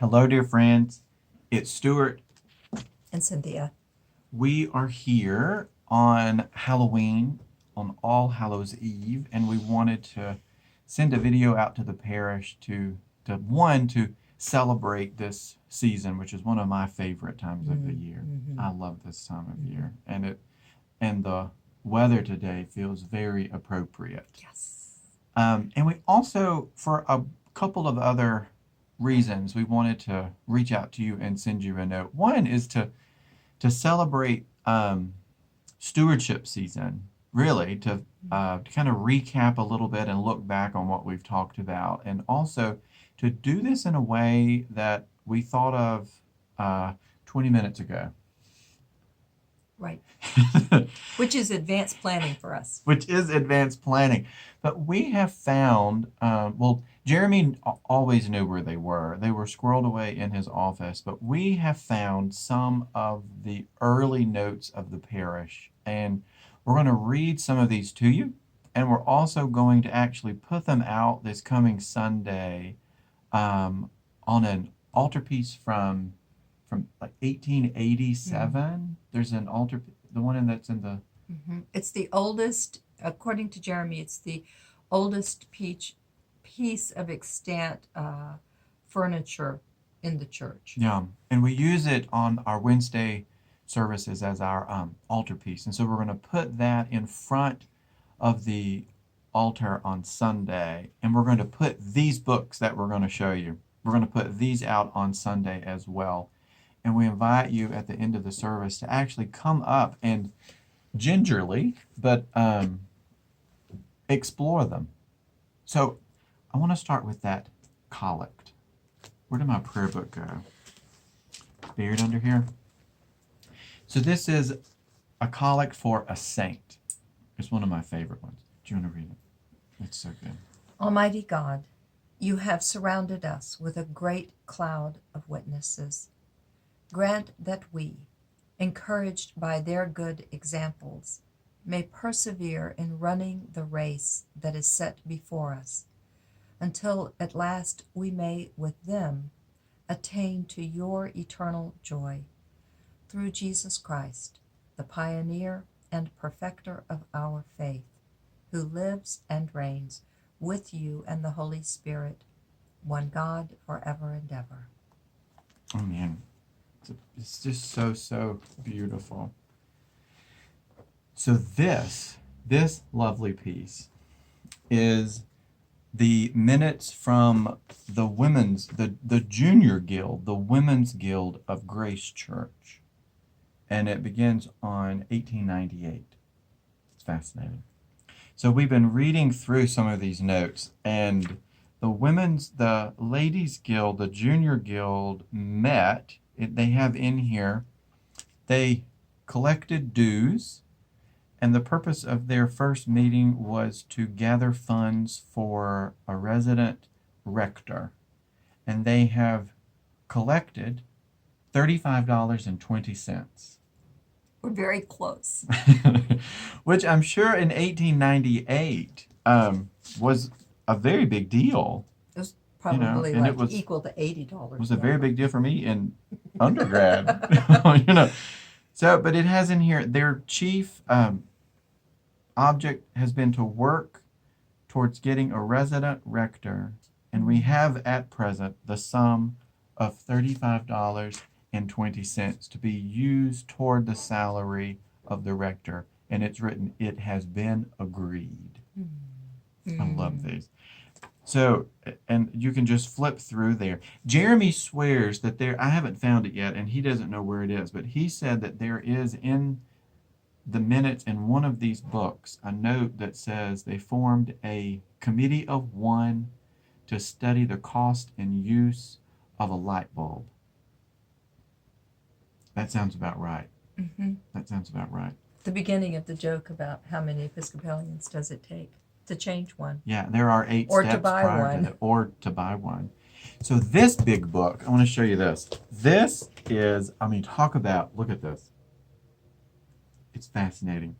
Hello, dear friends. It's Stuart. And Cynthia. We are here on Halloween, on All Hallows Eve, and we wanted to send a video out to the parish to celebrate this season, which is one of my favorite times of the year. I love this time of year, and the weather today feels very appropriate. Yes. And we also, for a couple of other reasons, we wanted to reach out to you and send you a note. One is to celebrate stewardship season, really, to kind of recap a little bit and look back on what we've talked about, and also to do this in a way that we thought of 20 minutes ago. Right. Which is advanced planning for us. Which is advanced planning. But we have found, Jeremy always knew where they were. They were squirreled away in his office, but we have found some of the early notes of the parish, and we're going to read some of these to you, and we're also going to actually put them out this coming Sunday on an altarpiece from like 1887. There's an altar, the one that's in the... It's the oldest, according to Jeremy, it's the oldest piece of extant furniture in the church. Yeah, and we use it on our Wednesday services as our altarpiece. And so we're going to put that in front of the altar on Sunday, and we're going to put these books that we're going to show you. We're going to put these out on Sunday as well. And we invite you at the end of the service to actually come up and gingerly, but explore them. So I want to start with that collect. Where did my prayer book go? Buried under here. So this is a collect for a saint. It's one of my favorite ones. Do you want to read it? It's so good. Almighty God, you have surrounded us with a great cloud of witnesses. Grant that we, encouraged by their good examples, may persevere in running the race that is set before us, until at last we may with them attain to your eternal joy. Through Jesus Christ, the pioneer and perfecter of our faith, who lives and reigns with you and the Holy Spirit, one God, forever and ever. Amen. It's just so beautiful. So this lovely piece is the minutes from the junior guild, the Women's Guild of Grace Church. And it begins on 1898. It's fascinating. So we've been reading through some of these notes, and the Ladies Guild, the Junior Guild met. They have in here, they collected dues, and the purpose of their first meeting was to gather funds for a resident rector. And they have collected $35.20. We're very close. Which I'm sure in 1898 was a very big deal. It was probably and it was equal to $80. It was a very big deal for me in undergrad. So, but it has in here, their chief object has been to work towards getting a resident rector, and we have at present the sum of $35.20 to be used toward the salary of the rector, and it's written, "It has been agreed." I love these. So, and you can just flip through there. Jeremy swears that I haven't found it yet, and he doesn't know where it is, but he said that there is in the minutes in one of these books a note that says they formed a committee of one to study the cost and use of a light bulb. That sounds about right. That sounds about right. The beginning of the joke about how many Episcopalians does it take to change one. Yeah, there are 8 or steps to buy prior one. to that, or to buy one. So this big book, I want to show you this. This is, talk about, look at this. It's fascinating.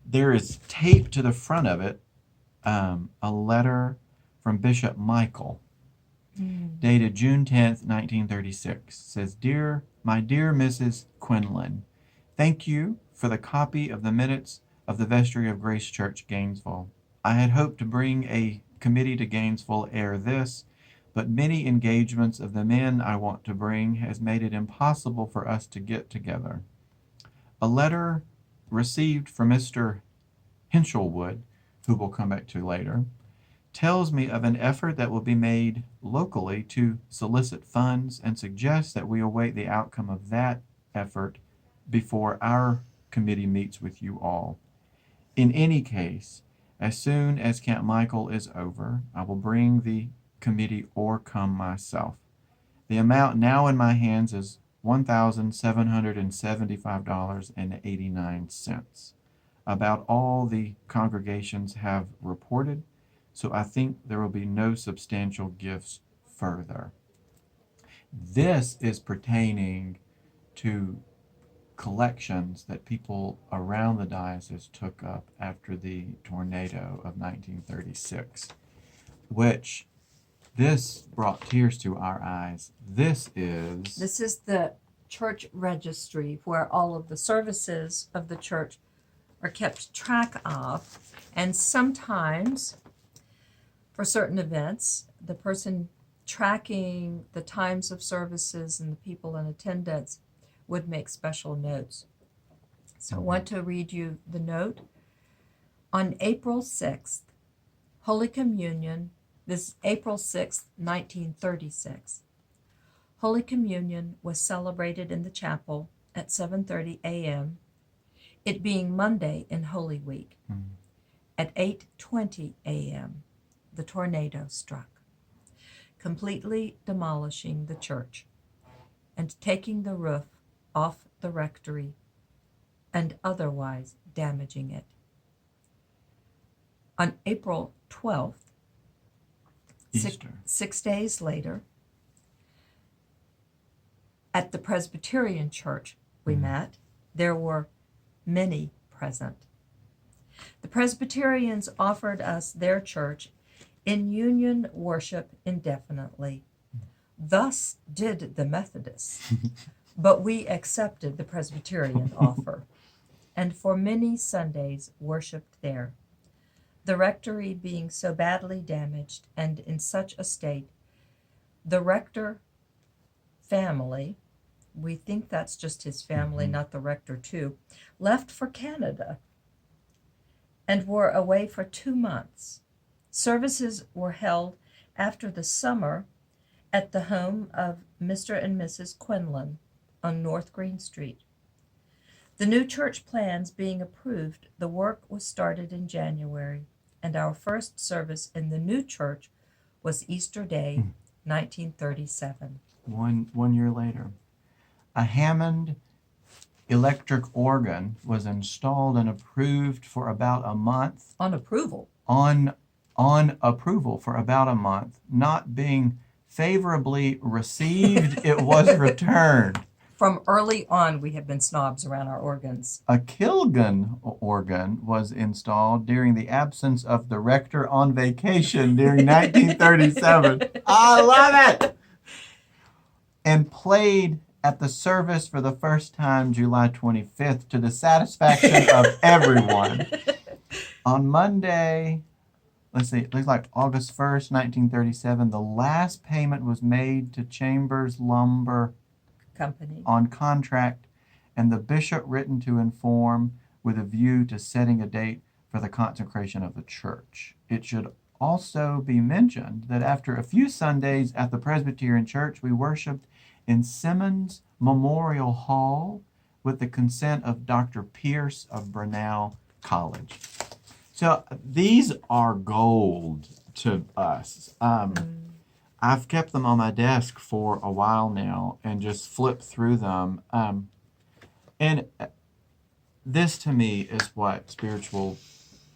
There is taped to the front of it a letter from Bishop Michael. dated June 10th, 1936. Says, my dear Mrs. Quinlan, thank you for the copy of the minutes of the vestry of Grace Church, Gainesville. I had hoped to bring a committee to Gainesville ere this, but many engagements of the men I want to bring has made it impossible for us to get together. A letter received from Mr. Hinshelwood, who we'll come back to later, tells me of an effort that will be made locally to solicit funds and suggests that we await the outcome of that effort before our committee meets with you all. In any case, as soon as Camp Michael is over, I will bring the committee or come myself. The amount now in my hands is $1,775.89. About all the congregations have reported, so I think there will be no substantial gifts further. This is pertaining to collections that people around the diocese took up after the tornado of 1936, which this brought tears to our eyes. This is the church registry where all of the services of the church are kept track of, and sometimes for certain events, the person tracking the times of services and the people in attendance would make special notes. So I want to read you the note. On April 6th, Holy Communion, this is April 6th, 1936. Holy Communion was celebrated in the chapel at 7:30 a.m., it being Monday in Holy Week. At 8:20 a.m., the tornado struck, completely demolishing the church and taking the roof off the rectory and otherwise damaging it. On April 12th, Easter. 6 days later, at the Presbyterian Church we met, there were many present. The Presbyterians offered us their church in union worship indefinitely. Thus did the Methodists, but we accepted the Presbyterian offer, and for many Sundays worshiped there. The rectory being so badly damaged and in such a state, the rector family, we think that's just his family, not the rector too, left for Canada and were away for 2 months. Services were held after the summer at the home of Mr. and Mrs. Quinlan on North Green Street. The new church plans being approved, the work was started in January, and our first service in the new church was Easter Day, 1937. One year later. A Hammond electric organ was installed and approved for about a month. On approval. On approval for about a month. Not being favorably received, it was returned. From early on, we have been snobs around our organs. A Kilgan organ was installed during the absence of the rector on vacation during 1937. I love it! And played at the service for the first time July 25th to the satisfaction of everyone. On Monday, let's see, it looks like August 1st, 1937, the last payment was made to Chambers Lumber Company on contract, and the bishop written to inform with a view to setting a date for the consecration of the church. It should also be mentioned that after a few Sundays at the Presbyterian Church, we worshiped in Simmons Memorial Hall with the consent of Dr. Pierce of Brenau College. So these are gold to us. I've kept them on my desk for a while now and just flip through them. And this to me is what spiritual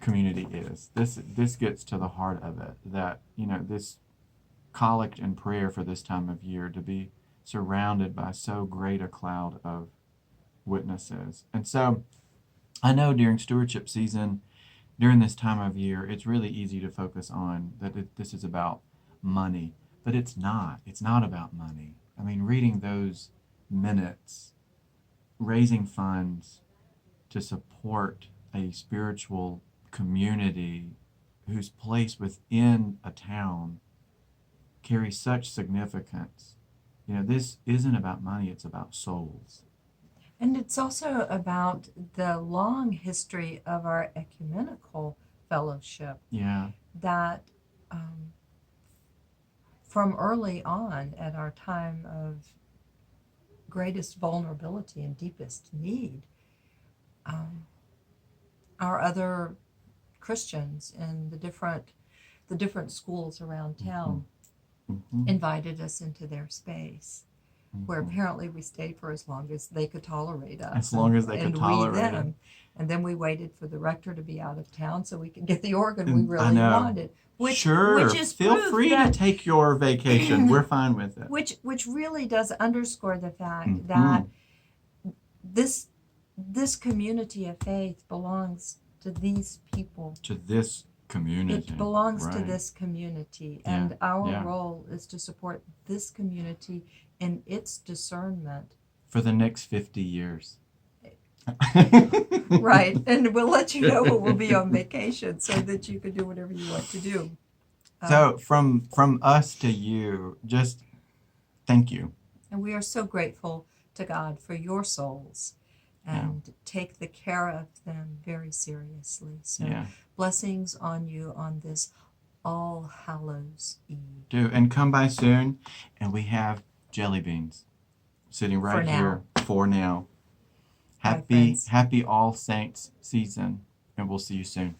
community is. This gets to the heart of it, that, this collect and prayer for this time of year, to be surrounded by so great a cloud of witnesses. And so I know during stewardship season, during this time of year, it's really easy to focus on that this is about money. but it's not. It's not about money. I mean, reading those minutes, raising funds to support a spiritual community whose place within a town carries such significance. You know, this isn't about money, it's about souls. And it's also about the long history of our ecumenical fellowship Yeah. that from early on at our time of greatest vulnerability and deepest need, our other Christians in the different schools around town Mm-hmm. invited us into their space, where Mm-hmm. apparently we stayed for as long as they could tolerate us. As long as they could and tolerate we it. them. And then we waited for the rector to be out of town so we could get the organ we And I really know. wanted. Which is Feel proof free that, to take your vacation. We're fine with it. which really does underscore the fact Mhm. that this community of faith belongs to these people. To this community. It belongs to Right. this community, Yeah, and our yeah. role is to support this community in its discernment. For the next 50 years. Right, and we'll let you know when we'll be on vacation so that you can do whatever you want to do. So from us to you, just thank you. And we are so grateful to God for your souls and take the care of them very seriously. So Yeah. blessings on you on this All Hallows Eve. Do. And come by soon. And we have jelly beans sitting right For here for now. Bye, Happy friends. Happy All Saints season. And we'll see you soon.